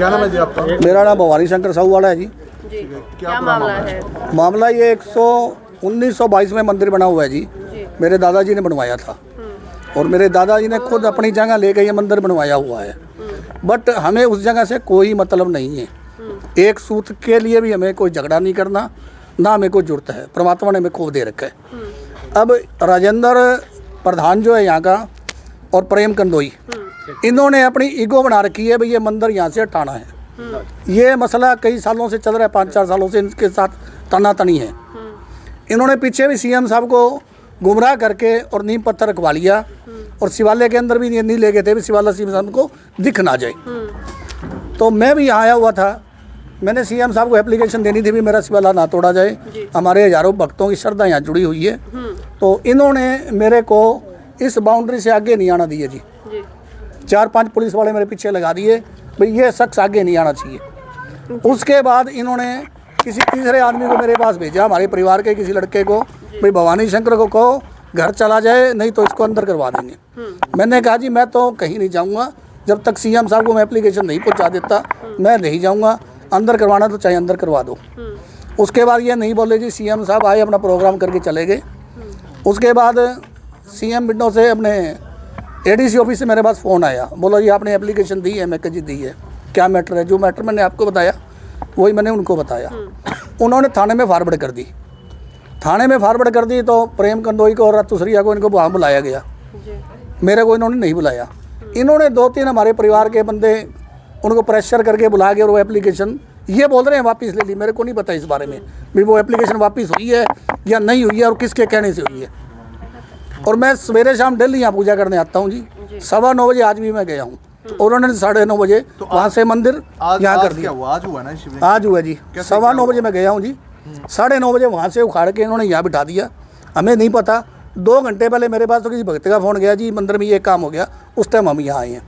क्या नाम है जी आपका? मेरा नाम भवानी शंकर साहूवाला है जी। जी क्या मामला है? मामला ये 1922 में मंदिर बना हुआ है जी। मेरे दादाजी ने बनवाया था और मेरे दादाजी ने खुद अपनी जगह लेके ये मंदिर बनवाया हुआ है। बट हमें उस जगह से कोई मतलब नहीं है। एक सूत के लिए भी हमें कोई झगड़ा नहीं करना, ना हमें कोई जरूरत है। परमात्मा ने हमें खूब दे रखा है। अब राजेंद्र प्रधान जो है यहाँ का और प्रेम कंदोई, इन्होंने अपनी ईगो बना रखी है भाई ये मंदिर यहाँ से हटाना है। ये मसला कई सालों से चल रहा है, 5-4 सालों से इनके साथ तनातनी है। इन्होंने पीछे भी सीएम साहब को गुमराह करके और नींव पत्थर रखवा लिया और शिवालय के अंदर भी नहीं ले गए थे भी शिवालय सीएम साहब को दिख ना जाए। तो मैं भी यहाँ आया हुआ था, मैंने सीएम साहब को एप्लीकेशन देनी थी भी मेरा शिवालय ना तोड़ा जाए। हमारे हजारों भक्तों की श्रद्धा यहाँ जुड़ी हुई है। तो इन्होंने मेरे को इस बाउंड्री से आगे नहीं आना दिए जी। 4-5 पुलिस वाले मेरे पीछे लगा दिए भाई ये शख्स आगे नहीं आना चाहिए। उसके बाद इन्होंने किसी तीसरे आदमी को मेरे पास भेजा, हमारे परिवार के किसी लड़के को, भाई भवानी शंकर को कहो घर चला जाए नहीं तो इसको अंदर करवा देंगे। मैंने कहा जी मैं तो कहीं नहीं जाऊँगा जब तक सीएम साहब को मैं एप्लीकेशन नहीं पहुँचा देता, मैं नहीं जाऊँगा। अंदर करवाना तो चाहे अंदर करवा दो। उसके बाद ये नहीं बोले जी, सीएम साहब आए अपना प्रोग्राम करके चले गए। उसके बाद सीएम विंडो से अपने एडीसी ऑफिस से मेरे पास फ़ोन आया, बोलो जी आपने एप्लीकेशन दी है। मैं कहा जी दी है, क्या मैटर है? जो मैटर मैंने आपको बताया वही मैंने उनको बताया। उन्होंने थाने में फॉरवर्ड कर दी। थाने में फॉरवर्ड कर दी तो प्रेम कंदोई को और रतुसरिया को इनको वहाँ बुलाया गया, मेरे को इन्होंने नहीं बुलाया। इन्होंने 2-3 हमारे परिवार के बंदे उनको प्रेशर करके बुला के और वो एप्लीकेशन ये बोल रहे हैं वापस ले ली। मेरे को नहीं पता इस बारे में भी वो एप्लीकेशन वापस हुई है या नहीं हुई है और किसके कहने से हुई है। और मैं सवेरे शाम डेली यहाँ पूजा करने आता हूँ जी। 9:15 बजे आज भी मैं गया हूँ और उन्होंने 9:30 बजे तो वहाँ से मंदिर यहाँ कर दिया। आज हुआ ना? आज हुआ जी। 9:15 बजे मैं गया हूँ जी। 9:30 बजे वहाँ से उखाड़ के इन्होंने यहाँ बिठा दिया। हमें नहीं पता। 2 घंटे पहले मेरे पास तो किसी भक्त का फ़ोन गया जी मंदिर में ये काम हो गया, उस टाइम हम यहाँ आए हैं।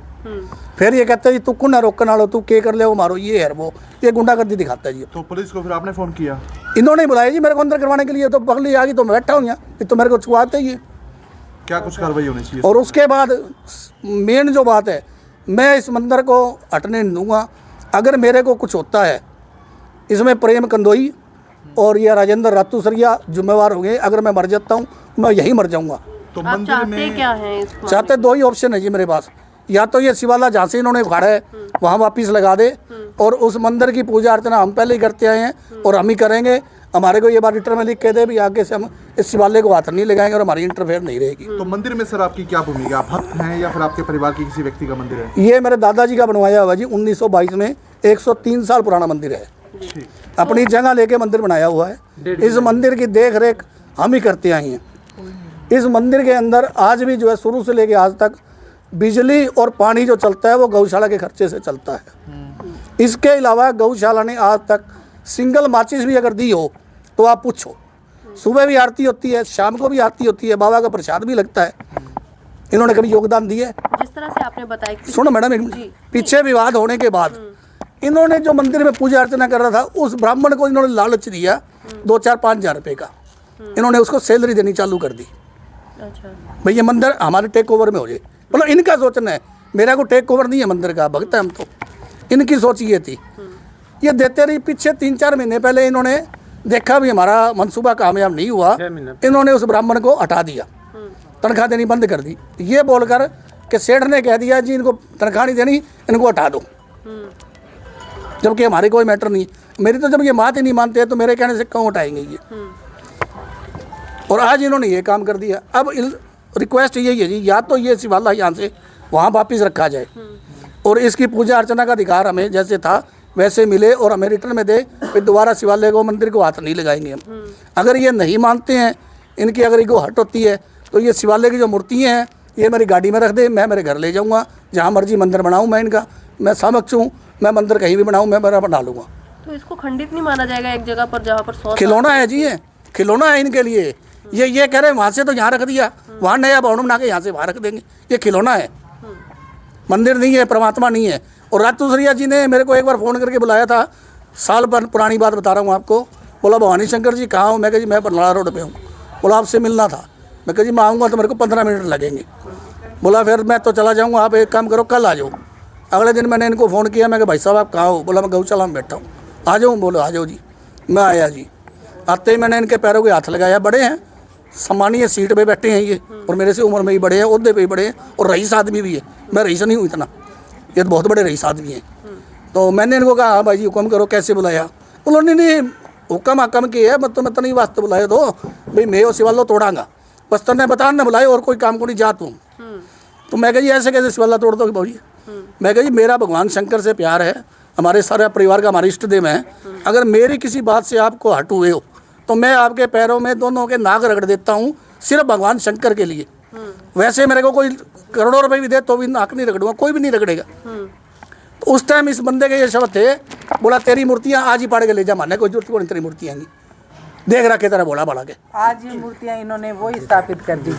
फिर ये कहते हैं जी तू कुन ना रोकन वालो, तू के कर ले वो मारो, ये है वो, ये गुंडागर्दी दिखाता है जी। तो पुलिस को फिर आपने फ़ोन किया? इन्होंने बुलाया जी मेरे को अंदर करवाने के लिए। तो पगली आ गई तो मैं बैठा हूँ यहाँ, ये तो मेरे को छुआते ही है। क्या कुछ कार्रवाई होनी चाहिए? और उसके बाद मेन जो बात है, मैं इस मंदिर को हटने नहीं दूंगा। अगर मेरे को कुछ होता है इसमें प्रेम कंदोई और ये राजेंद्र रातूसरिया जिम्मेवार हो गए। अगर मैं मर जाता हूँ मैं यहीं मर जाऊँगा। तो आप चाहते क्या हैं? चाहते 2 ही ऑप्शन है जी मेरे पास, या तो ये शिवाला जहाँ से इन्होंने उखाड़ा है वहाँ वापस लगा दे और उस मंदिर की पूजा अर्चना हम पहले ही करते आए हैं और हम ही करेंगे। हमारे को ये बात लेटर में लिख के दे भी आगे से हम इस शिवालय को हाथ नहीं लगाएंगे और हमारी इंटरफेयर नहीं रहेगी। तो मंदिर में सर आपकी क्या भूमिका? आप भक्त हैं या फिर आपके परिवार की किसी व्यक्ति का मंदिर है? ये मेरे दादाजी का बनवाया हुआ जी। 1922 में 103 साल पुराना मंदिर है। अपनी जगह लेके मंदिर बनाया हुआ है। इस मंदिर की देख रेख हम ही करते आए हैं। इस मंदिर के अंदर आज भी जो है शुरू से लेके आज तक बिजली और पानी जो चलता है वो गौशाला के खर्चे से चलता है। इसके अलावा गौशाला ने आज तक सिंगल माचिस भी अगर दी हो तो आप पूछो। सुबह भी आरती होती है, शाम को भी आरती होती है, बाबा का प्रसाद भी लगता है। इन्होंने कभी योगदान दिया है? जिस तरह से आपने बताया। सुनो मैडम, एक मिनट। पीछे विवाद होने के बाद इन्होंने जो मंदिर में पूजा अर्चना कर रहा था उस ब्राह्मण को इन्होंने लालच दिया 2-4-5 हज़ार रुपये का। इन्होंने उसको सैलरी देनी चालू कर दी। अच्छा। भाई ये मंदिर हमारे टेक ओवर में हो जाए। मतलब इनका सोचना है, मेरा को टेक ओवर नहीं है मंदिर का, भक्त है हम तो। इनकी सोच ये थी। ये देते रही। पीछे 3-4 महीने पहले इन्होंने देखा भी हमारा मंसूबा कामयाब नहीं हुआ, इन्होंने उस ब्राह्मण को हटा दिया, तनख्वाह देनी बंद कर दी। ये बोलकर कि सेठ ने कह दिया जी इनको तनख्वाह नहीं देनी, इनको हटा दो। जबकि हमारे कोई मैटर नहीं। मेरी तो जब ये बात ही नहीं मानते तो मेरे कहने से क्यों उठाएंगे ये। और आज इन्होंने ये काम कर दिया। अब रिक्वेस्ट यही है जी, या तो ये शिवाला यहाँ से वहाँ वापस रखा जाए और इसकी पूजा अर्चना का अधिकार हमें जैसे था वैसे मिले और हमें रिटर्न में दे। फिर दोबारा शिवालय को मंदिर को हाथ नहीं लगाएंगे हम। अगर ये नहीं मानते हैं, इनकी अगर ईगो हट होती है तो ये शिवालय की जो मूर्तियाँ हैं ये मेरी गाड़ी में रख दे, मैं मेरे घर ले जाऊँगा। जहाँ मर्जी मंदिर बनाऊँ मैं इनका, मैं समक्ष हूँ। मैं मंदिर कहीं भी बनाऊँ मैं मेरा बना लूँगा। तो इसको खंडित नहीं माना जाएगा एक जगह पर जहाँ पर 100 खिलौना है जी, ये खिलौना है इनके लिए। ये कह रहे हैं वहाँ से तो यहाँ रख दिया, वहाँ नया भवन बना के यहाँ से वहाँ रख देंगे। ये खिलौना है, मंदिर नहीं है, परमात्मा नहीं है। और रातूसरिया जी ने मेरे को एक बार फ़ोन करके बुलाया था, साल भर पुरानी बात बता रहा हूँ आपको। बोला भवानी शंकर जी कहाँ हो? मैं कहा जी मैं बरनाला रोड पे हूँ। बोला आपसे मिलना था। मैं कहा जी मैं आऊँगा तो मेरे को 15 मिनट लगेंगे। बोला फिर मैं तो चला जाऊँगा, आप एक काम करो कल आ जाओ। अगले दिन मैंने इनको फ़ोन किया, मैं कहा भाई साहब आप कहाँ हो? बोला मैं गौशाला में बैठा हूँ। आ जाऊँ? बोलो आ जाओ जी। मैं आया जी। आते ही मैंने इनके पैरों के हाथ लगाया। बड़े हैं, सम्मानीय सीट पे बैठे हैं ये, और मेरे से उम्र में ही बड़े हैं, ओहदे पे ही बड़े हैं, और रईस आदमी भी है। मैं रईस नहीं हूँ इतना, ये तो बहुत बड़े रईस आदमी हैं। तो मैंने इनको कहा हाँ भाई जी हुक्म करो, कैसे बुलाया? बोलो नहीं हुक्म हकम की है, मतलब मैं तो नहीं वास्ते बुलाए तो भाई मैं वो शिवालो तोड़ांगा, बस तने बता न बुलाए और कोई काम को नहीं जा तुम। तो मैं कहा जी ऐसे कैसे शिवाला तोड़ दोगे भाई? मैं कहा जी मेरा भगवान शंकर से प्यार है, हमारे सारे परिवार का, हमारे इष्ट देव हैं। अगर मेरी किसी बात से आपको हट हुए हो तो मैं आपके पैरों में दोनों के नाक रगड़ देता हूँ, सिर्फ भगवान शंकर के लिए। वैसे मेरे को कोई करोड़ों रुपए भी दे तो भी नाक नहीं रगड़ूंगा, कोई भी नहीं रगड़ेगा। तो उस टाइम इस बंदे के ये शब्द थे, बोला तेरी मूर्तियाँ आज ही पाड़ के ले जा, माने कोई जरूरत को नहीं तेरी मूर्तियाँ की, देख रखे तेरा बोला बड़ा के। आज ये मूर्तियाँ इन्होंने वही स्थापित कर दी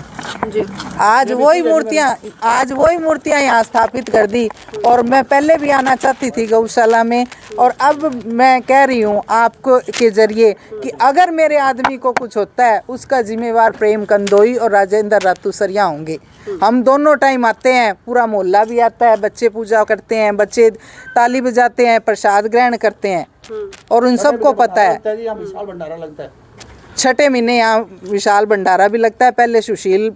जी। आज वही मूर्तियाँ यहाँ स्थापित कर दी। और मैं पहले भी आना चाहती थी गौशाला में, और अब मैं कह रही हूँ आपको के जरिए कि अगर मेरे आदमी को कुछ होता है उसका जिम्मेवार प्रेम कंदोई और राजेंद्र रातूसरिया होंगे। हम दोनों टाइम आते हैं, पूरा मोहल्ला भी आता है, बच्चे पूजा करते हैं, बच्चे ताली बजाते हैं, प्रसाद ग्रहण करते हैं, और उन सबको पता है। विशाल भंडारा लगता है, छठे महीने यहाँ विशाल भंडारा भी लगता है। पहले सुशील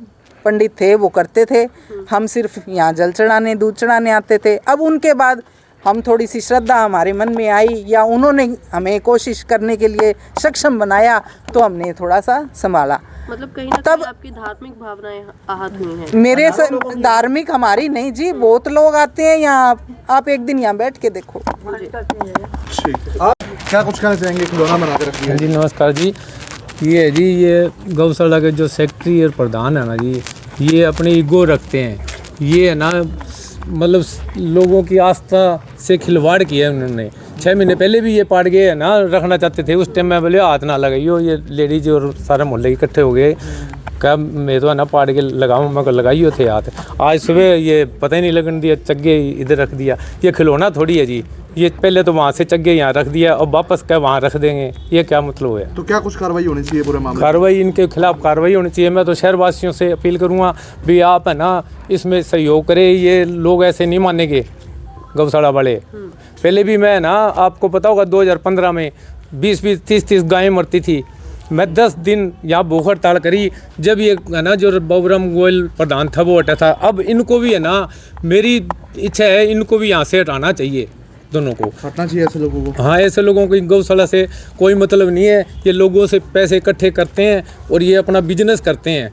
पंडित थे, वो करते थे, हम सिर्फ यहाँ जल चढ़ाने दूध चढ़ाने आते थे। अब उनके बाद हम थोड़ी सी श्रद्धा हमारे मन में आई, या उन्होंने हमें कोशिश करने के लिए सक्षम बनाया, तो हमने थोड़ा सा संभाला। मतलब कहीं ना कहीं आपकी धार्मिक भावनाएं आहत हुई हैं। मेरे से धार्मिक हमारी नहीं जी, बहुत लोग आते हैं यहाँ, आप एक दिन यहाँ बैठ के देखो। ठीक है, आप क्या कुछ कहना चाहेंगे? खिलौना बना के रख दिया जी नमस्कार जी। ये है जी, ये गौशाला के जो सेक्रेटरी और प्रधान है ना जी, ये अपनी ईगो रखते हैं। ये है ना, मतलब लोगों की आस्था से खिलवाड़ किया है उन्होंने। 6 महीने पहले भी ये पाट गए है ना, रखना चाहते थे। उस टाइम मैं बोले हाथ ना लगाइयो, ये लेडीज और सारे मोहल्ले इकट्ठे हो गए, क्या मैं तो है ना पाट के लगाऊँ, मैं लगाइयो थे हाथ। आज सुबह ये पता ही नहीं लगने दिया, चग्गे इधर रख दिया। ये खिलौना थोड़ी है जी, ये पहले तो वहाँ से चग्गे यहाँ रख दिया और वापस क्या वहाँ रख देंगे, ये क्या मतलब है? तो क्या कुछ कार्रवाई होनी चाहिए पूरे मामले में? कार्रवाई, इनके खिलाफ कार्रवाई होनी चाहिए। मैं तो शहरवासियों से अपील करूँगा भी आप है ना इसमें सहयोग करें, ये लोग ऐसे नहीं मानेंगे गौशाला वाले। पहले भी मैं ना, आपको पता होगा 2015 में 20-20, 30-30 गायें मरती थी। मैं 10 दिन यहाँ भूख हड़ताल करी, जब ये है ना जो बाबूराम गोयल प्रधान था वो हटा था। अब इनको भी है ना, मेरी इच्छा है इनको भी यहाँ से हटाना चाहिए, दोनों को हटना चाहिए ऐसे लोगों को। हाँ, ऐसे लोगों को गौशाला से कोई मतलब नहीं है। ये लोगों से पैसे इकट्ठे करते हैं और ये अपना बिजनेस करते हैं।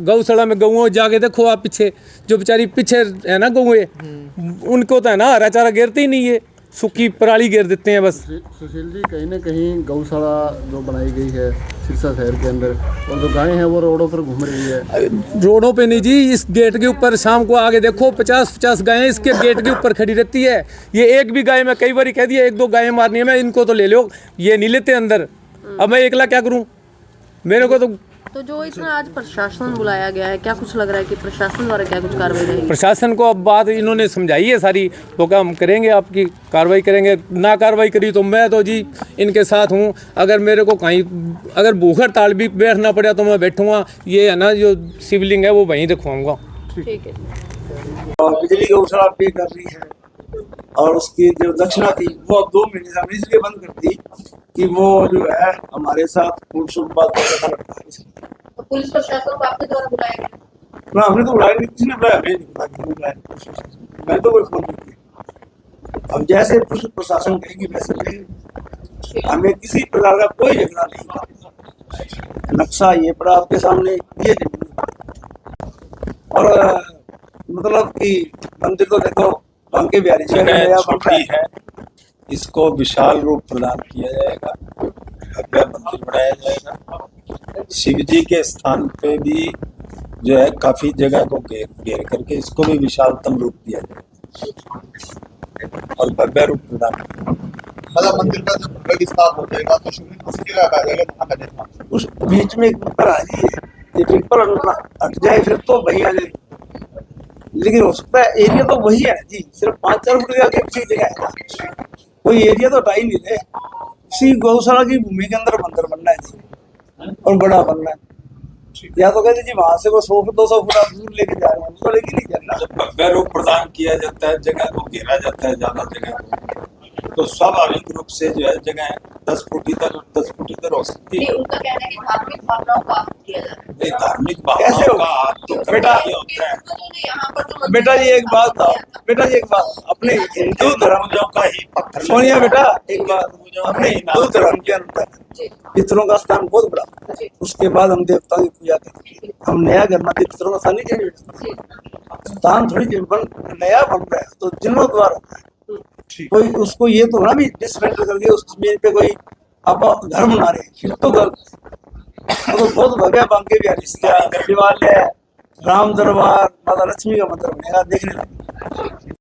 गौशाला में गऊ जाके देखो आप, पीछे जो बेचारी पीछे है ना गऊ, उनको तो है ना हरा चारा गिरते ही नहीं है, सूखी पराली गिर देते हैं बस। सुशील जी, कहीं ना कहीं गौशाला जो बनाई गई है सिरसा शहर के अंदर, और जो गायें हैं वो रोडों पर घूम रही है। रोडों पे नहीं जी, इस गेट के ऊपर शाम को आगे देखो 50-50 गायें इसके गेट के ऊपर खड़ी रहती है। ये एक भी गाय, मैं कई बार कह दिया 1-2 गायें मारनी है, मैं इनको तो ले लो, ये नहीं लेते अंदर। अब मैं एकला क्या करूँ? मेरे को तो जो इसमें आज प्रशासन बुलाया गया है, क्या कुछ लग रहा है कि प्रशासन द्वारा क्या कुछ कार्रवाई रहेगी? प्रशासन को अब बात इन्होंने समझाई है सारी, तो क्या हम करेंगे, आपकी कार्रवाई करेंगे। ना कार्रवाई करी तो मैं तो जी इनके साथ हूँ। अगर मेरे को कहीं अगर भूख हड़ताल भी बैठना पड़ा तो मैं बैठूँगा। ये है ना जो शिवलिंग है वो वहीं दिखवाऊँगा। ठीक है। बिजली गौशाला पे कर रही है, और उसकी जो दक्षिणा थी वो अब 2 महीने से हमने इसलिए बंद कर दी कि वो जो है हमारे साथ बात करता है। तो पुलिस प्रशासन को आपके द्वारा बुलाया गया? ना, हमने तो बुलाया नहीं, किसी ने बुलाया? हमें नहीं बुलाया, मैं तो कोई फोन नहीं किया। अब जैसे पुलिस प्रशासन कहेगी वैसे कहेंगे, हमें किसी प्रकार का कोई झगड़ा नहीं था। नक्शा ये पड़ा आपके सामने, ये और मतलब कि मंदिर तो देखो बांके बिहारी जी है, इसको विशाल रूप प्रदान किया जाएगा, भव्य मंदिर बनाया जाएगा। शिव जी के स्थान पे भी जो है काफी जगह को घेर करके इसको भी विशालतम रूप दिया जाएगा और भव्य रूप प्रदान। मतलब मंदिर का जब भव्य विस्तार हो जाएगा तो शिवलिंग उसी जगह आ जाएगा जहाँ का जैसा। उस बीच में एक पिंपल आ जाइए, ये पिंपल हट जाए फिर तो वही आ जाए, लेकिन हो सकता है एरिया तो वही है जी, सिर्फ 5-4 फुट की जगह है, कोई एरिया तो हटा ही नहीं रहे। इसी गौशाला की भूमि के अंदर मंदिर बनना है जी, और बड़ा बनना है। या तो कहते जी वहां से वो 100-200 फुट आप दूर लेके जा रहे हैं, तो लेके नहीं जाना। जब भव्य रूप प्रदान किया जाता है, जगह को घेरा जाता है ज्यादा जगह को, तो स्वाभाविक रूप से जो है जगह 10 फुट इधर हो सकती है। उनका कहना है कि धार्मिक भावनाओं का आहत किया जाता है। ये धार्मिक कैसे भावनाओं होगा? का आहत तो बेटा, ये होता है। यहाँ पर जो बेटा जी एक बात था, बेटा जी एक बात, अपने हिंदू धर्म जो का ही पत्थर सोनिया बेटा एक बात, अपने हिंदू धर्म के अंदर पितरों का स्थान बहुत बड़ा, उसके बाद हम देवताओं की पूजा करते हैं। हम नया करना पितरों का स्थान नहीं चाहिए, स्थान थोड़ी नया बन रहा है तो जिनों द्वारा होता है। कोई उसको ये तो ना भी डिसमेंटल करके उस जमीन पे कोई आप घर बना रहे, फिर तो घर तो बहुत भव्य बांके बिहारी शिवालय, राम दरबार, माता लक्ष्मी का मंदिर बनेगा, देखने लगे।